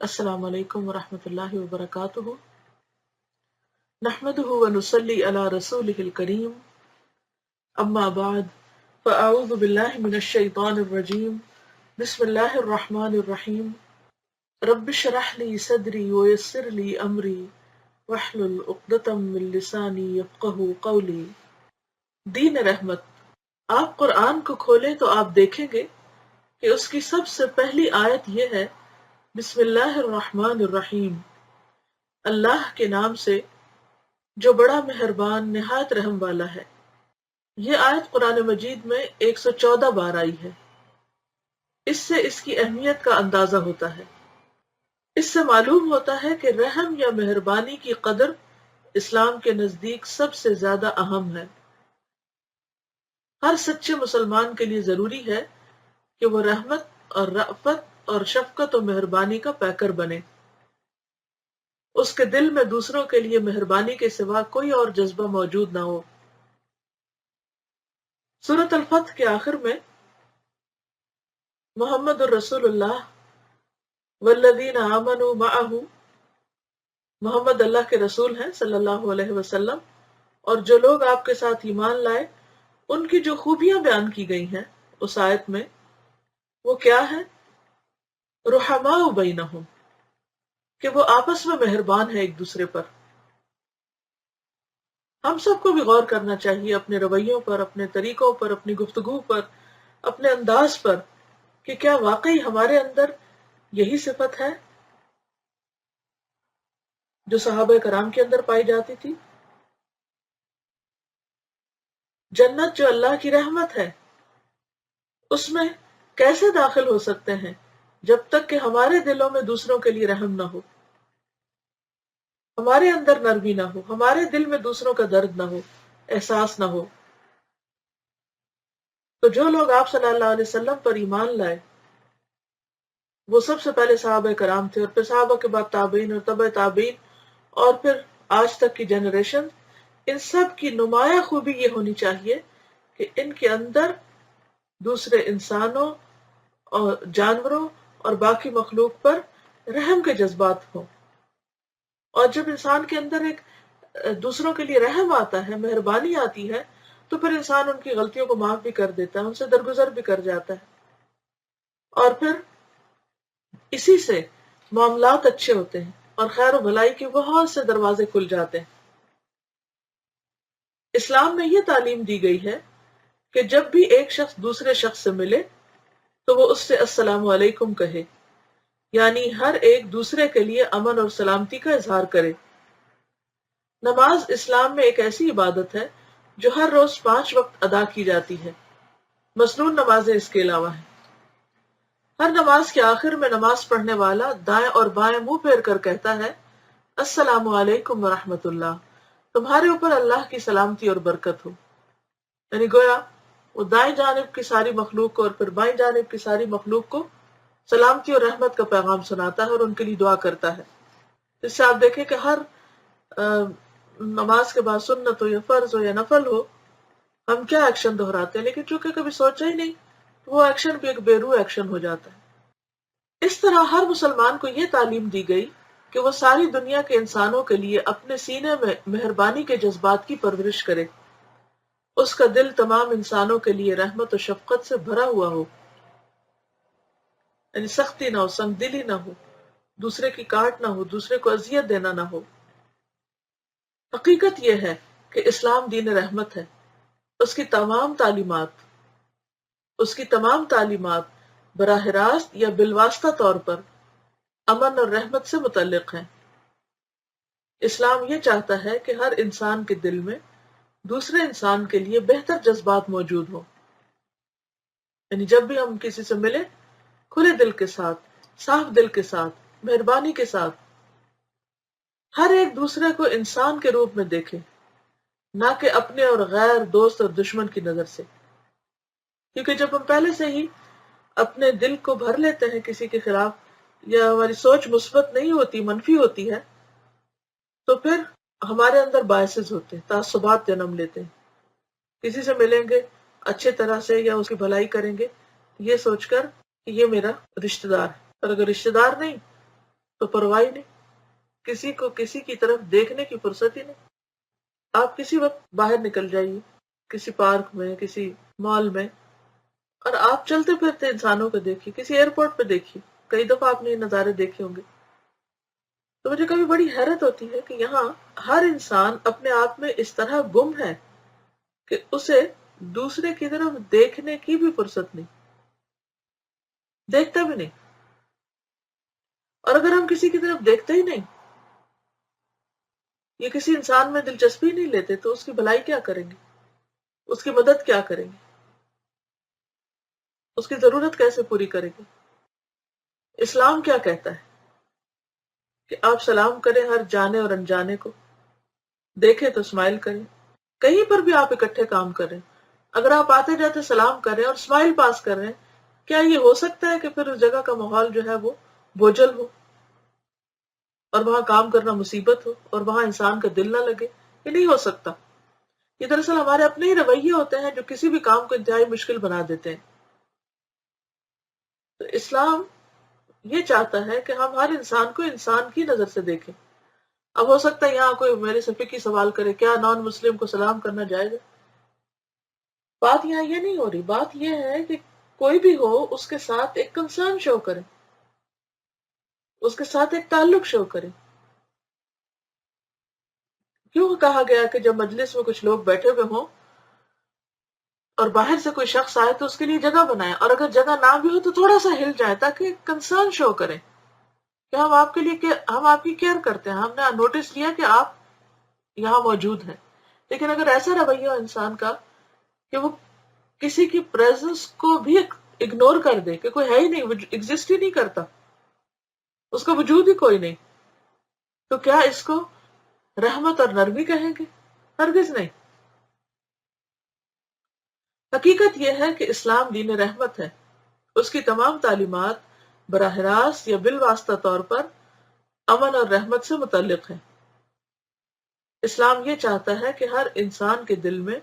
السلام علیکم ورحمۃ اللہ وبرکاتہ، نحمدہ ونصلی علی رسولہ الکریم، اما بعد فاعوذ باللہ من الشیطان الرجیم، بسم اللہ الرحمن الرحیم، رب اشرح لی صدری ویسر لی امری واحلل عقدۃ من لسانی یفقہوا قولی۔ دین رحمت، آپ قرآن کو کھولیں تو آپ دیکھیں گے کہ اس کی سب سے پہلی آیت یہ ہے، بسم اللہ الرحمن الرحیم، اللہ کے نام سے جو بڑا مہربان نہایت رحم والا ہے۔ یہ آیت قرآن مجید میں 114 بار آئی ہے۔ اس سے اس کی اہمیت کا اندازہ ہوتا ہے۔ اس سے معلوم ہوتا ہے کہ رحم یا مہربانی کی قدر اسلام کے نزدیک سب سے زیادہ اہم ہے۔ ہر سچے مسلمان کے لیے ضروری ہے کہ وہ رحمت اور رأفت اور شفقت و مہربانی کا پیکر بنے۔ اس کے دل میں دوسروں کے لیے مہربانی کے سوا کوئی اور جذبہ موجود نہ ہو۔ سورۃ الفتح کے آخر میں محمد الرسول اللہ والذین آمنوا معہ، محمد اللہ کے رسول ہیں صلی اللہ علیہ وسلم، اور جو لوگ آپ کے ساتھ ایمان لائے، ان کی جو خوبیاں بیان کی گئی ہیں اس آیت میں، وہ کیا ہے؟ رحماء بینہم، کہ وہ آپس میں مہربان ہیں ایک دوسرے پر۔ ہم سب کو بھی غور کرنا چاہیے اپنے رویوں پر، اپنے طریقوں پر، اپنی گفتگو پر، اپنے انداز پر، کہ کیا واقعی ہمارے اندر یہی صفت ہے جو صحابہ کرام کے اندر پائی جاتی تھی۔ جنت جو اللہ کی رحمت ہے، اس میں کیسے داخل ہو سکتے ہیں جب تک کہ ہمارے دلوں میں دوسروں کے لیے رحم نہ ہو، ہمارے اندر نرمی نہ ہو، ہمارے دل میں دوسروں کا درد نہ ہو، احساس نہ ہو۔ تو جو لوگ آپ صلی اللہ علیہ وسلم پر ایمان لائے، وہ سب سے پہلے صحابہ کرام تھے، اور پھر صحابہ کے بعد تابعین اور تبع تابعین، اور پھر آج تک کی جنریشن۔ ان سب کی نمایاں خوبی یہ ہونی چاہیے کہ ان کے اندر دوسرے انسانوں اور جانوروں اور باقی مخلوق پر رحم کے جذبات ہوں۔ اور جب انسان کے اندر ایک دوسروں کے لیے رحم آتا ہے، مہربانی آتی ہے، تو پھر انسان ان کی غلطیوں کو معاف بھی کر دیتا ہے، ان سے درگزر بھی کر جاتا ہے، اور پھر اسی سے معاملات اچھے ہوتے ہیں اور خیر و بھلائی کے بہت سے دروازے کھل جاتے ہیں۔ اسلام میں یہ تعلیم دی گئی ہے کہ جب بھی ایک شخص دوسرے شخص سے ملے تو وہ اس سے السلام علیکم کہے، یعنی ہر ایک دوسرے کے لیے امن اور سلامتی کا اظہار کرے۔ نماز اسلام میں ایک ایسی عبادت ہے جو ہر روز 5 وقت ادا کی جاتی ہے، مسنون نمازیں اس کے علاوہ ہیں۔ ہر نماز کے آخر میں نماز پڑھنے والا دائیں اور بائیں منہ پھیر کر کہتا ہے، السلام علیکم ورحمۃ اللہ، تمہارے اوپر اللہ کی سلامتی اور برکت ہو۔ یعنی گویا وہ دائیں جانب کی ساری مخلوق کو اور پھر بائیں جانب کی ساری مخلوق کو سلامتی اور رحمت کا پیغام سناتا ہے اور ان کے لیے دعا کرتا ہے۔ اس سے آپ دیکھیں کہ ہر نماز کے بعد سنت ہو یا فرض ہو یا نفل ہو، ہم کیا ایکشن دہراتے ہیں، لیکن چونکہ کبھی سوچا ہی نہیں، وہ ایکشن بھی ایک بے روح ایکشن ہو جاتا ہے۔ اس طرح ہر مسلمان کو یہ تعلیم دی گئی کہ وہ ساری دنیا کے انسانوں کے لیے اپنے سینے میں مہربانی کے جذبات کی پرورش کرے، اس کا دل تمام انسانوں کے لیے رحمت و شفقت سے بھرا ہوا ہو، یعنی سختی نہ ہو، سنگ دلی نہ ہو، دوسرے کی کاٹ نہ ہو، دوسرے کو اذیت دینا نہ ہو۔ حقیقت یہ ہے کہ اسلام دین رحمت ہے۔ اس کی تمام تعلیمات براہ راست یا بالواسطہ طور پر امن اور رحمت سے متعلق ہیں۔ اسلام یہ چاہتا ہے کہ ہر انسان کے دل میں دوسرے انسان کے لیے بہتر جذبات موجود ہوں، یعنی جب بھی ہم کسی سے ملیں، کھلے دل کے ساتھ، صاف دل کے ساتھ، مہربانی کے ساتھ، ہر ایک دوسرے کو انسان کے روپ میں دیکھیں، نہ کہ اپنے اور غیر، دوست اور دشمن کی نظر سے۔ کیونکہ جب ہم پہلے سے ہی اپنے دل کو بھر لیتے ہیں کسی کے خلاف، یا ہماری سوچ مثبت نہیں ہوتی، منفی ہوتی ہے، تو پھر ہمارے اندر باعث ہوتے ہیں، تعصبات جنم لیتے ہیں۔ کسی سے ملیں گے اچھے طرح سے یا اس کی بھلائی کریں گے، یہ سوچ کر کہ یہ میرا رشتہ دار ہے، اور اگر رشتہ دار نہیں تو پرواہ ہی نہیں، کسی کو کسی کی طرف دیکھنے کی فرصت ہی نہیں. آپ کسی وقت باہر نکل جائیے، کسی پارک میں، کسی مال میں، اور آپ چلتے پھرتے انسانوں کو دیکھیے، کسی ایئرپورٹ پہ دیکھیے. کئی دفعہ آپ نے یہ نظارے دیکھے ہوں گے. تو مجھے کبھی بڑی حیرت ہوتی ہے کہ یہاں ہر انسان اپنے آپ میں اس طرح گم ہے کہ اسے دوسرے کی طرف دیکھنے کی بھی فرصت نہیں، دیکھتا بھی نہیں. اور اگر ہم کسی کی طرف دیکھتے ہی نہیں یا کسی انسان میں دلچسپی نہیں لیتے تو اس کی بھلائی کیا کریں گے، اس کی مدد کیا کریں گے، اس کی ضرورت کیسے پوری کریں گے؟ اسلام کیا کہتا ہے کہ آپ سلام کریں ہر جانے اور انجانے کو، دیکھیں تو اسمائل کریں. کہیں پر بھی آپ اکٹھے کام کر رہے ہیں، اگر آپ آتے جاتے سلام کر رہے ہیں اور اسمائل پاس کر رہے ہیں، کیا یہ ہو سکتا ہے کہ پھر اس جگہ کا ماحول جو ہے وہ بوجھل ہو اور وہاں کام کرنا مصیبت ہو اور وہاں انسان کا دل نہ لگے؟ یہ نہیں ہو سکتا. یہ دراصل ہمارے اپنے ہی رویے ہوتے ہیں جو کسی بھی کام کو انتہائی مشکل بنا دیتے ہیں. تو اسلام یہ چاہتا ہے کہ ہم ہر انسان کو انسان کی نظر سے دیکھیں. اب ہو سکتا ہے یہاں کوئی میرے سے فقہی سوال کرے، کیا نان مسلم کو سلام کرنا جائز ہے؟ بات یہاں یہ نہیں ہو رہی، بات یہ ہے کہ کوئی بھی ہو اس کے ساتھ ایک کنسرن شو کرے، اس کے ساتھ ایک تعلق شو کرے. کیوں کہا گیا کہ جب مجلس میں کچھ لوگ بیٹھے ہوئے ہوں اور باہر سے کوئی شخص آئے تو اس کے لیے جگہ بنائے، اور اگر جگہ نہ بھی ہو تو تھوڑا سا ہل جائے تاکہ کنسرن شو کریں کہ ہم آپ کے لیے ہم آپ کی کیئر کرتے ہیں، ہم نے نوٹس کیا کہ آپ یہاں موجود ہیں. لیکن اگر ایسا رویہ ہو انسان کا کہ وہ کسی کی پریزنس کو بھی اگنور کر دے کہ کوئی ہے ہی نہیں، ایگزسٹ ہی نہیں کرتا، اس کا وجود ہی کوئی نہیں، تو کیا اس کو رحمت اور نرمی کہیں گے؟ ہرگز نہیں. حقیقت یہ ہے کہ اسلام دین رحمت ہے. اس کی تمام تعلیمات براہ راست یا بالواسطہ طور پر امن اور رحمت سے متعلق ہے. اسلام یہ چاہتا ہے کہ ہر انسان کے دل میں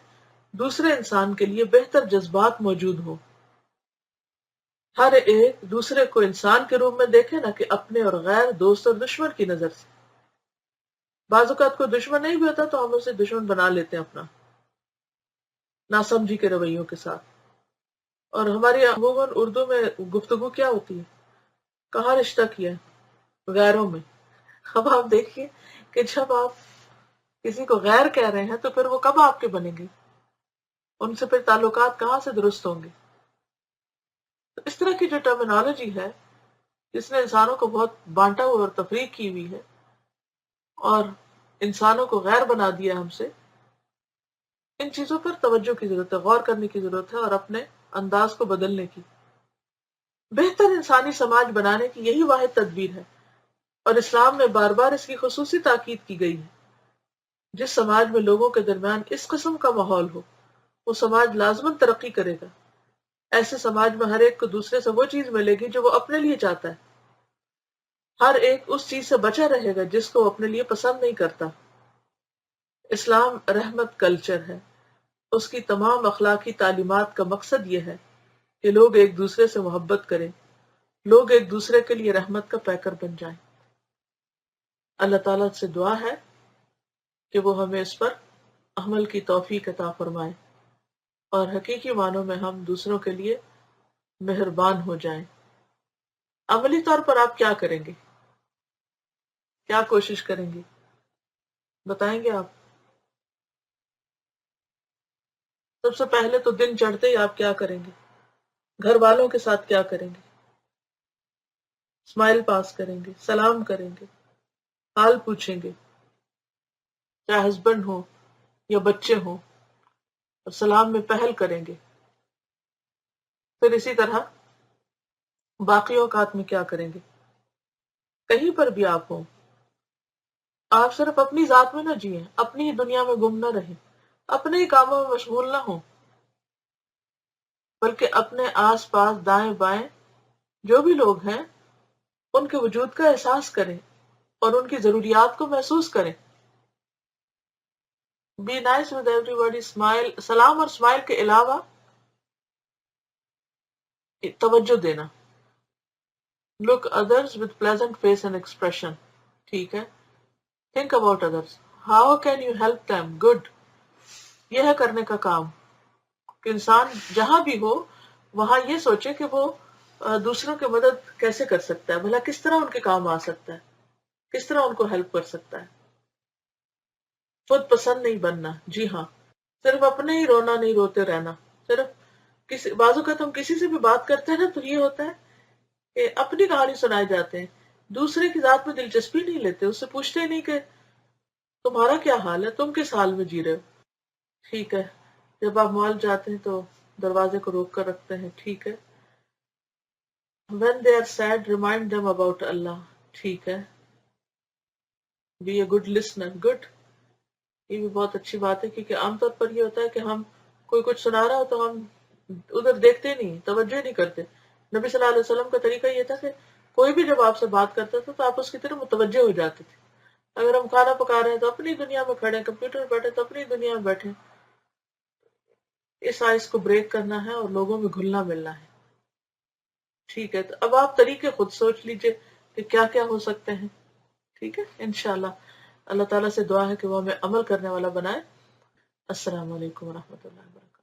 دوسرے انسان کے لیے بہتر جذبات موجود ہوں. ہر ایک دوسرے کو انسان کے روپ میں دیکھے، نہ کہ اپنے اور غیر، دوست اور دشمن کی نظر سے. بعض اوقات کوئی دشمن نہیں بھی ہوتا تو ہم اسے دشمن بنا لیتے ہیں اپنا، ناسمجھی کے رویوں کے ساتھ. اور ہماری عموماً اردو میں گفتگو کیا ہوتی ہے، کہاں رشتہ کیا ہے؟ غیروں میں. اب آپ دیکھیے کہ جب آپ کسی کو غیر کہہ رہے ہیں تو پھر وہ کب آپ کے بنیں گے؟ ان سے پھر تعلقات کہاں سے درست ہوں گے؟ تو اس طرح کی جو ٹرمینالوجی ہے جس نے انسانوں کو بہت بانٹا ہوا اور تفریق کی ہوئی ہے اور انسانوں کو غیر بنا دیا ہم سے، ان چیزوں پر توجہ کی ضرورت ہے، غور کرنے کی ضرورت ہے اور اپنے انداز کو بدلنے کی. بہتر انسانی سماج بنانے کی یہی واحد تدبیر ہے، اور اسلام میں بار بار اس کی خصوصی تاکید کی گئی ہے. جس سماج میں لوگوں کے درمیان اس قسم کا ماحول ہو وہ سماج لازماً ترقی کرے گا. ایسے سماج میں ہر ایک کو دوسرے سے وہ چیز ملے گی جو وہ اپنے لیے چاہتا ہے. ہر ایک اس چیز سے بچا رہے گا جس کو وہ اپنے لیے پسند نہیں کرتا. اسلام رحمت کلچر ہے. اس کی تمام اخلاقی تعلیمات کا مقصد یہ ہے کہ لوگ ایک دوسرے سے محبت کریں، لوگ ایک دوسرے کے لیے رحمت کا پیکر بن جائیں. اللہ تعالیٰ سے دعا ہے کہ وہ ہمیں اس پر عمل کی توفیق عطا فرمائے اور حقیقی معنوں میں ہم دوسروں کے لیے مہربان ہو جائیں. عملی طور پر آپ کیا کریں گے؟ کیا کوشش کریں گے؟ بتائیں گے آپ؟ سب سے پہلے تو دن چڑھتے ہی آپ کیا کریں گے؟ گھر والوں کے ساتھ کیا کریں گے؟ اسمائل پاس کریں گے، سلام کریں گے، حال پوچھیں گے، چاہے ہسبینڈ ہو یا بچے ہوں، اور سلام میں پہل کریں گے. پھر اسی طرح باقی اوقات میں کیا کریں گے؟ کہیں پر بھی آپ ہوں، آپ صرف اپنی ذات میں نہ جئیں، اپنی ہی دنیا میں گم نہ رہیں، اپنے ہی کاموں میں مشغول نہ ہوں، بلکہ اپنے آس پاس دائیں بائیں جو بھی لوگ ہیں ان کے وجود کا احساس کریں اور ان کی ضروریات کو محسوس کریں. Be nice with everybody. Smile, سلام اور اسمائل کے علاوہ توجہ دینا. Look others with pleasant face and expression. ٹھیک ہے. Think about others. How can you help them? Good. یہ ہے کرنے کا کام کہ انسان جہاں بھی ہو وہاں یہ سوچے کہ وہ دوسروں کی مدد کیسے کر سکتا ہے، بھلا کس طرح ان کے کام آ سکتا ہے، کس طرح ان کو ہیلپ کر سکتا ہے. خود پسند نہیں بننا. جی ہاں، صرف اپنے ہی رونا نہیں، روتے رہنا. صرف کسی بازو کا ہم کسی سے بھی بات کرتے ہیں نا تو یہ ہوتا ہے کہ اپنی کہانی سنائے جاتے ہیں، دوسرے کی ذات میں دلچسپی نہیں لیتے، اس سے پوچھتے ہی نہیں کہ تمہارا کیا حال ہے، تم کس حال میں جی رہے ہو. ٹھیک ہے. جب آپ مال جاتے ہیں تو دروازے کو روک کر رکھتے ہیں. ٹھیک ہے. when they are sad remind them about اللہ. ٹھیک ہے. be a good listener. good. یہ بھی بہت اچھی بات ہے کیونکہ عام طور پر یہ ہوتا ہے کہ ہم کوئی کچھ سنا رہا ہو تو ہم ادھر دیکھتے نہیں، توجہ نہیں کرتے. نبی صلی اللہ علیہ وسلم کا طریقہ یہ تھا کہ کوئی بھی جب آپ سے بات کرتا تھا تو آپ اس کی طرف متوجہ ہو جاتے تھے. اگر ہم کھانا پکا رہے ہیں تو اپنی دنیا میں کھڑے ہیں، کمپیوٹر پہ بیٹھے تو اپنی دنیا میں بیٹھے. اس آئس کو بریک کرنا ہے اور لوگوں میں گھلنا ملنا ہے. ٹھیک ہے. تو اب آپ طریقے خود سوچ لیجئے کہ کیا کیا ہو سکتے ہیں. ٹھیک ہے. انشاءاللہ اللہ تعالیٰ سے دعا ہے کہ وہ ہمیں عمل کرنے والا بنائے. السلام علیکم ورحمۃ اللہ وبرکاتہ.